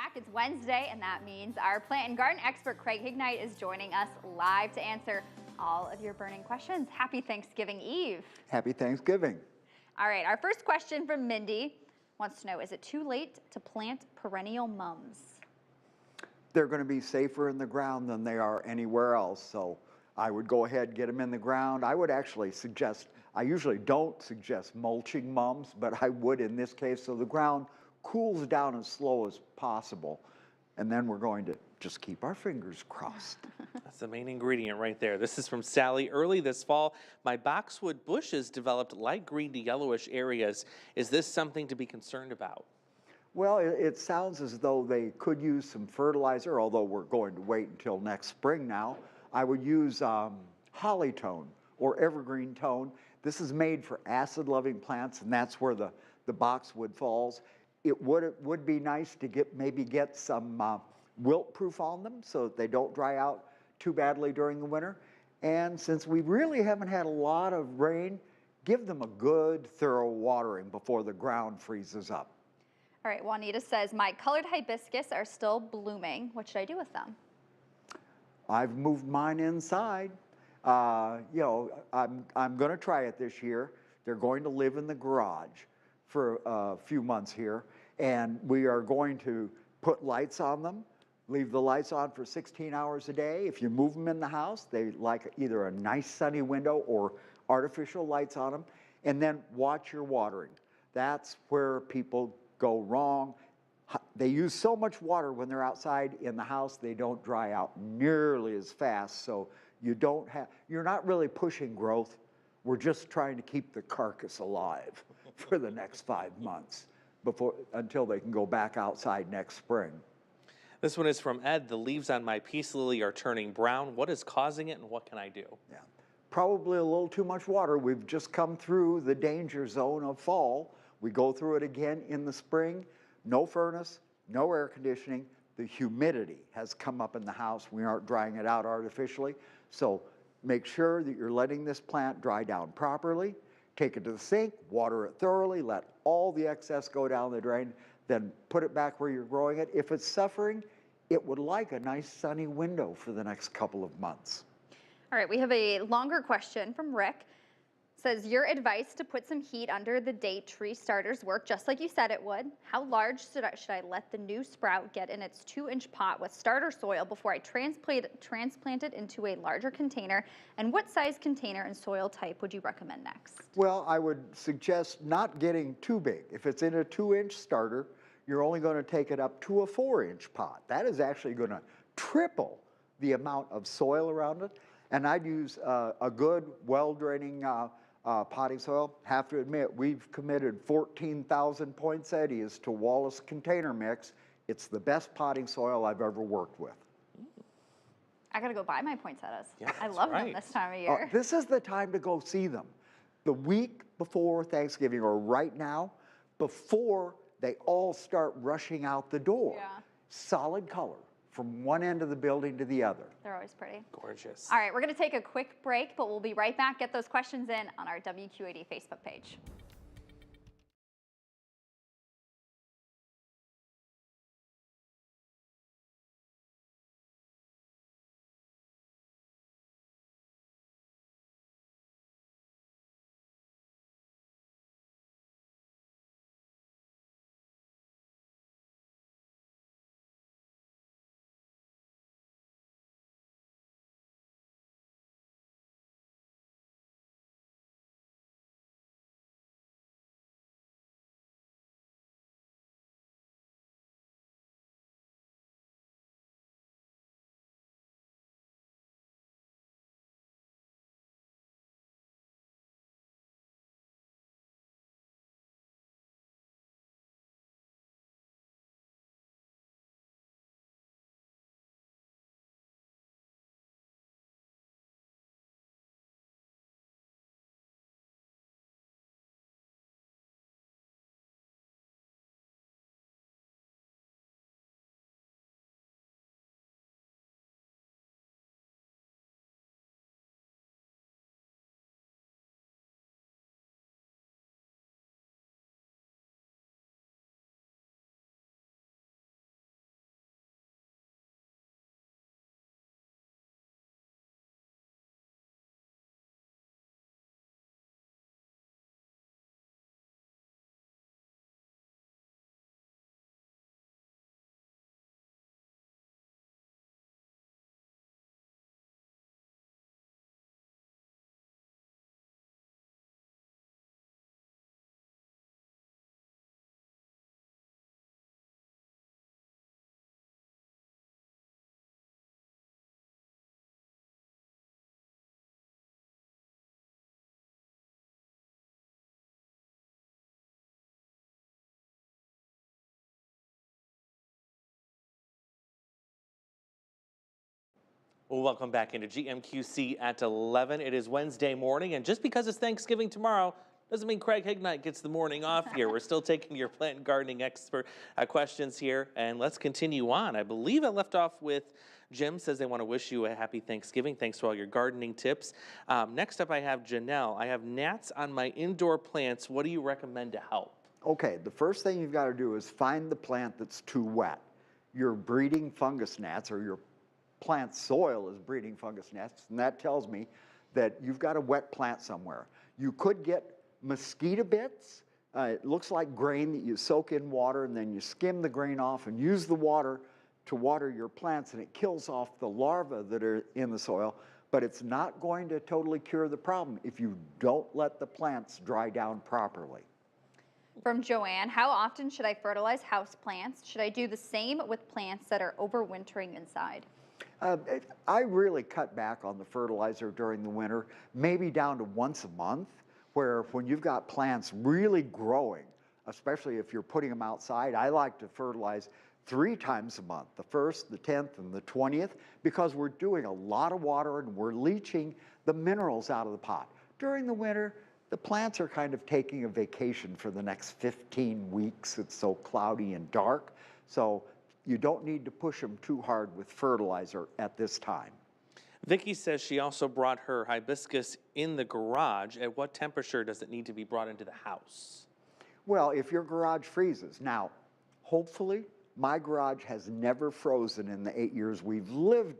back. It's Wednesday, and that means our plant and garden expert, Craig Hignight, is joining us live to answer all of your burning questions. Happy Thanksgiving Eve. Happy Thanksgiving. All right, our first question from Mindy wants to know, is it too late to plant perennial mums? They're going to be safer in the ground than they are anywhere else, so I would go ahead and get them in the ground. I would actually suggest, I usually don't suggest mulching mums, but I would in this case, so the ground cools down as slow as possible. And then we're going to just keep our fingers crossed. That's the main ingredient right there. This is from Sally. Early this fall, my boxwood bushes developed light green to yellowish areas. Is this something to be concerned about? Well, it sounds as though they could use some fertilizer, although we're going to wait until next spring now. I would use holly tone or evergreen tone. This is made for acid-loving plants, and that's where the boxwood falls. It would be nice to maybe get some wilt proof on them so that they don't dry out too badly during the winter. And since we really haven't had a lot of rain, give them a good thorough watering before the ground freezes up. All right, Juanita says, my colored hibiscus are still blooming. What should I do with them? I've moved mine inside. I'm going to try it this year. They're going to live in the garage for a few months here, and we are going to put lights on them, leave the lights on for 16 hours a day. If you move them in the house, they like either a nice sunny window or artificial lights on them, and then watch your watering. That's where people go wrong. They use so much water when they're outside. In the house, they don't dry out nearly as fast, so you're not really pushing growth. We're just trying to keep the carcass alive for the next 5 months until they can go back outside next spring. This one is from Ed. The leaves on my peace lily are turning brown. What is causing it, and what can I do? Yeah, probably a little too much water. We've just come through the danger zone of fall. We go through it again in the spring. No furnace, no air conditioning. The humidity has come up in the house. We aren't drying it out artificially. So make sure that you're letting this plant dry down properly. Take it to the sink, water it thoroughly, let all the excess go down the drain, then put it back where you're growing it. If it's suffering, it would like a nice sunny window for the next couple of months. All right, we have a longer question from Rick. Says, your advice to put some heat under the date tree starters work just like you said it would. How large should I let the new sprout get in its 2-inch pot with starter soil before I transplant it into a larger container? And what size container and soil type would you recommend next? Well, I would suggest not getting too big. If it's in a 2-inch starter, you're only going to take it up to a 4-inch pot. That is actually going to triple the amount of soil around it. And I'd use a good, well-draining potting soil. Have to admit, we've committed 14,000 poinsettias to Wallace Container Mix. It's the best potting soil I've ever worked with. I gotta go buy my poinsettias. Yeah, I love them this time of year. This is the time to go see them. The week before Thanksgiving, or right now, before they all start rushing out the door. Yeah. Solid color from one end of the building to the other. They're always pretty. Gorgeous. All right, we're gonna take a quick break, but we'll be right back. Get those questions in on our WQAD Facebook page. Well, welcome back into GMQC at 11. It is Wednesday morning, and just because it's Thanksgiving tomorrow doesn't mean Craig Hignight gets the morning off here. We're still taking your plant and gardening expert questions here, and let's continue on. I believe I left off with Jim says they want to wish you a happy Thanksgiving. Thanks for all your gardening tips. Next up, I have Janelle. I have gnats on my indoor plants. What do you recommend to help? Okay, the first thing you've got to do is find the plant that's too wet. You're breeding fungus gnats, or your plant soil is breeding fungus gnats, and that tells me that you've got a wet plant somewhere. You could get mosquito bits. It looks like grain that you soak in water, and then you skim the grain off and use the water to water your plants, and it kills off the larvae that are in the soil, but it's not going to totally cure the problem if you don't let the plants dry down properly. From Joanne, how often should I fertilize house plants? Should I do the same with plants that are overwintering inside? I really cut back on the fertilizer during the winter, maybe down to once a month, where when you've got plants really growing, especially if you're putting them outside, I like to fertilize 3 times a month, the 1st, the 10th, and the 20th, because we're doing a lot of water and we're leaching the minerals out of the pot. During the winter, the plants are kind of taking a vacation for the next 15 weeks. It's so cloudy and dark, so you don't need to push them too hard with fertilizer at this time. Vicki says she also brought her hibiscus in the garage. At what temperature does it need to be brought into the house? Well, if your garage freezes. Now, hopefully, my garage has never frozen in the 8 years we've lived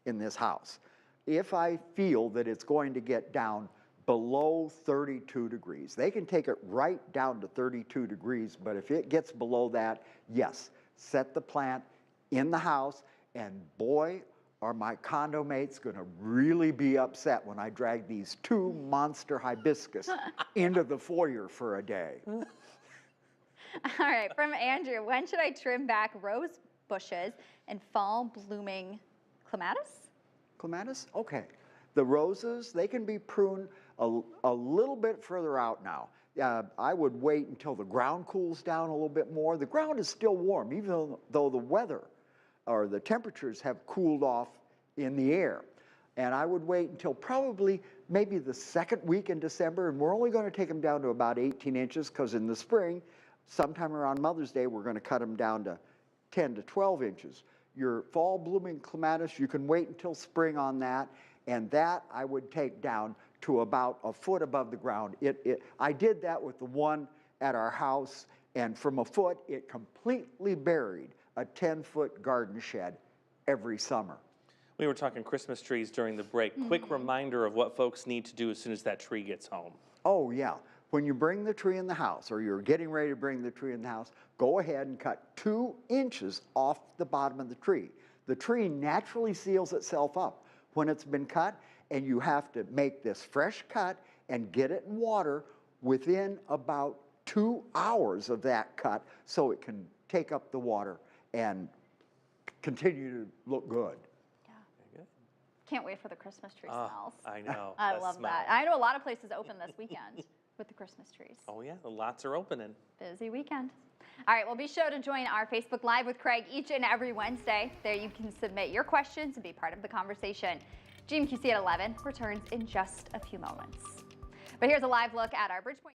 in this house. If I feel that it's going to get down below 32 degrees, they can take it right down to 32 degrees, but if it gets below that, yes, set the plant in the house, and boy, are my condo mates going to really be upset when I drag these 2 monster hibiscus into the foyer for a day. All right, from Andrew, when should I trim back rose bushes and fall blooming clematis? Clematis? Okay. The roses, they can be pruned a little bit further out now. I would wait until the ground cools down a little bit more. The ground is still warm, even though the weather or the temperatures have cooled off in the air. And I would wait until probably maybe the 2nd week in December, and we're only going to take them down to about 18 inches, because in the spring, sometime around Mother's Day, we're going to cut them down to 10 to 12 inches. Your fall blooming clematis, you can wait until spring on that, and that I would take down to about a foot above the ground. I did that with the one at our house, and from a foot, it completely buried a 10-foot garden shed every summer. We were talking Christmas trees during the break. Quick reminder of what folks need to do as soon as that tree gets home. Oh, yeah. When you bring the tree in the house, or you're getting ready to bring the tree in the house, go ahead and cut 2 inches off the bottom of the tree. The tree naturally seals itself up when it's been cut, and you have to make this fresh cut and get it in water within about 2 hours of that cut, so it can take up the water and continue to look good. Yeah. Very good. Can't wait for the Christmas tree smells. I know. I love that. I know a lot of places open this weekend with the Christmas trees. Oh yeah, lots are opening. Busy weekend. All right, well, be sure to join our Facebook Live with Craig each and every Wednesday. There you can submit your questions and be part of the conversation. GMQC at 11 returns in just a few moments. But here's a live look at our Bridgepoint.